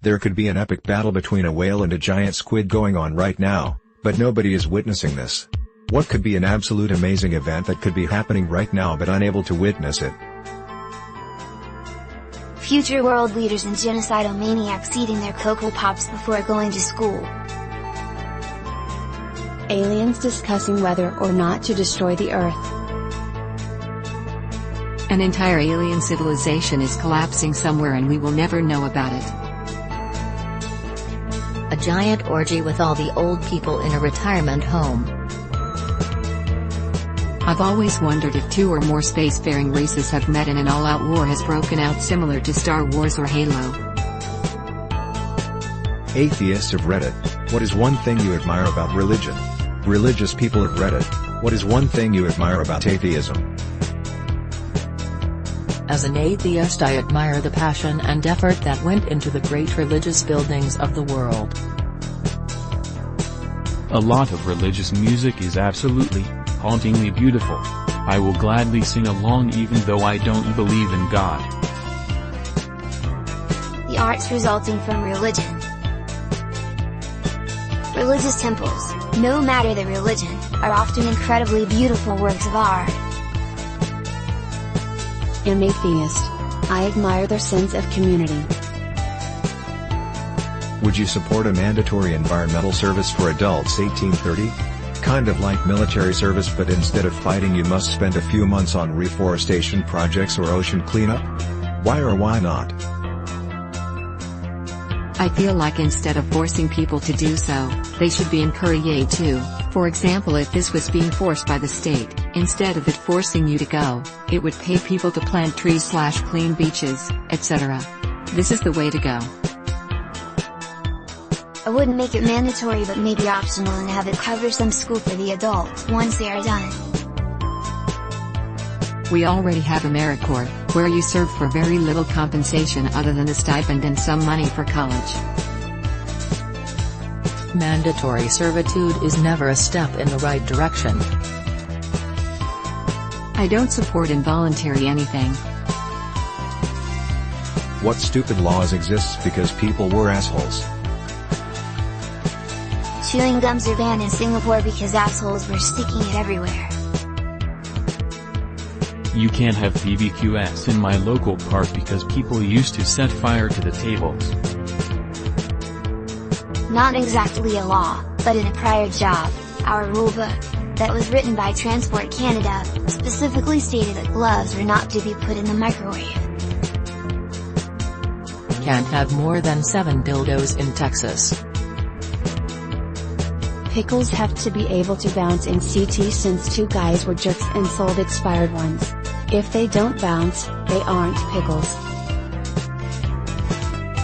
There could be an epic battle between a whale and a giant squid going on right now, but nobody is witnessing this. What could be an absolute amazing event that could be happening right now but unable to witness it? Future world leaders and genocidal maniacs eating their Cocoa Pops before going to school. Aliens discussing whether or not to destroy the Earth. An entire alien civilization is collapsing somewhere and we will never know about it. A giant orgy with all the old people in a retirement home. I've always wondered if two or more spacefaring races have met and an all-out war has broken out similar to Star Wars or Halo. Atheists of Reddit, what is one thing you admire about religion? Religious people of Reddit, what is one thing you admire about atheism? As an atheist, I admire the passion and effort that went into the great religious buildings of the world. A lot of religious music is absolutely, hauntingly beautiful. I will gladly sing along even though I don't believe in God. The arts resulting from religion. Religious temples, no matter the religion, are often incredibly beautiful works of art. Am atheist. I admire their sense of community. Would you support a mandatory environmental service for adults 18-30? Kind of like military service, but instead of fighting you must spend a few months on reforestation projects or ocean cleanup? Why or why not? I feel like instead of forcing people to do so, they should be encouraged to. For example, if this was being forced by the state, instead of it forcing you to go, it would pay people to plant trees / clean beaches, etc. This is the way to go. I wouldn't make it mandatory but maybe optional and have it cover some school for the adults once they are done. We already have AmeriCorps, where you serve for very little compensation other than a stipend and some money for college. Mandatory servitude is never a step in the right direction. I don't support involuntary anything. What stupid laws exists because people were assholes? Chewing gums are banned in Singapore because assholes were sticking it everywhere. You can't have BBQs in my local park because people used to set fire to the tables. Not exactly a law, but in a prior job, our rulebook, that was written by Transport Canada, specifically stated that gloves were not to be put in the microwave. Can't have more than 7 dildos in Texas. Pickles have to be able to bounce in CT since 2 guys were jerks and sold expired ones. If they don't bounce, they aren't pickles.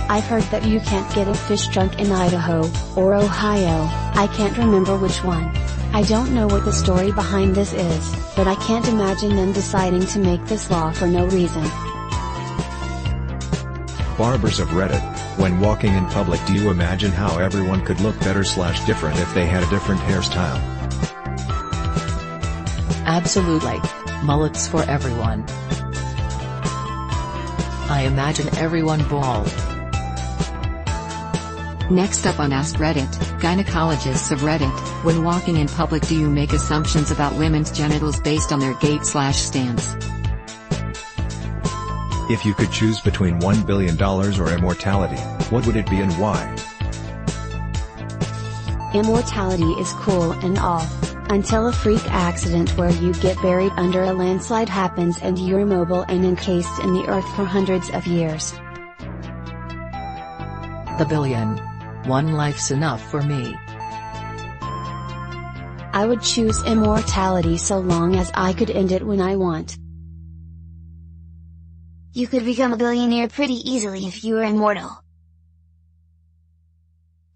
I've heard that you can't get a fish trunk in Idaho, or Ohio, I can't remember which one. I don't know what the story behind this is, but I can't imagine them deciding to make this law for no reason. Barbers of Reddit, when walking in public, do you imagine how everyone could look better / different if they had a different hairstyle? Absolutely. Mullets for everyone. I imagine everyone bald. Next up on AskReddit, gynecologists of Reddit, when walking in public, do you make assumptions about women's genitals based on their gait / stance? If you could choose between $1 billion or immortality, what would it be and why? Immortality is cool and all, until a freak accident where you get buried under a landslide happens and you're immobile and encased in the earth for hundreds of years. The billion. 1 life's enough for me. I would choose immortality so long as I could end it when I want. You could become a billionaire pretty easily if you were immortal.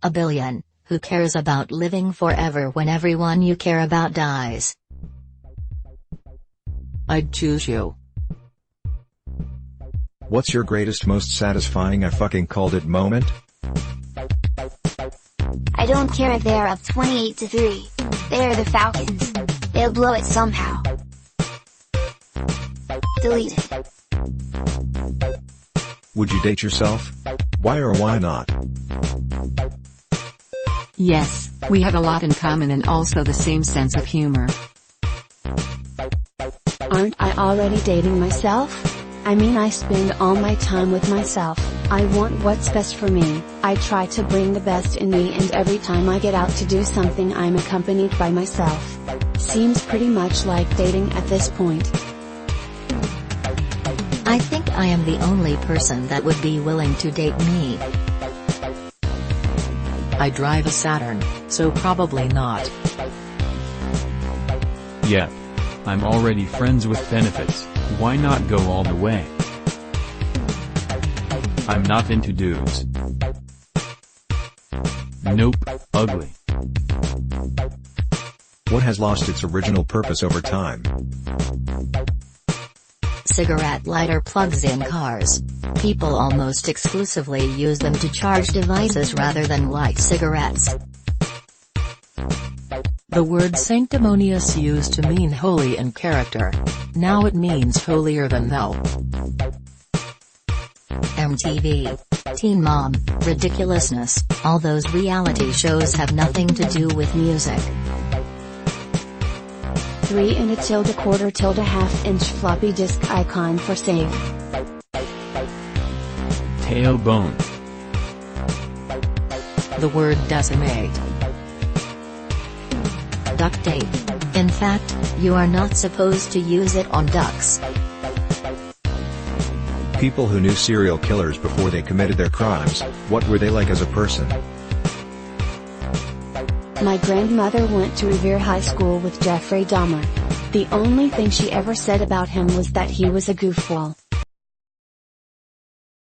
A billion. Who cares about living forever when everyone you care about dies? I'd choose you. What's your greatest, most satisfying I fucking called it moment? I don't care if they are up 28-3. They are the Falcons. They'll blow it somehow. Deleted. Would you date yourself? Why or why not? Yes, we have a lot in common and also the same sense of humor. Aren't I already dating myself? I mean, I spend all my time with myself. I want what's best for me. I try to bring the best in me, and every time I get out to do something I'm accompanied by myself. Seems pretty much like dating at this point. I think I am the only person that would be willing to date me. I drive a Saturn, so probably not. Yeah. I'm already friends with benefits, why not go all the way? I'm not into dudes. Nope, ugly. What has lost its original purpose over time? Cigarette lighter plugs in cars. People almost exclusively use them to charge devices rather than light cigarettes. The word sanctimonious used to mean holy in character. Now it means holier than thou. MTV, Teen Mom, ridiculousness, all those reality shows have nothing to do with music. 3 1/4 inch floppy disk icon for save. Tailbone. The word decimate. Duct tape. In fact, you are not supposed to use it on ducks. People who knew serial killers before they committed their crimes, what were they like as a person? My grandmother went to Revere High School with Jeffrey Dahmer. The only thing she ever said about him was that he was a goofball.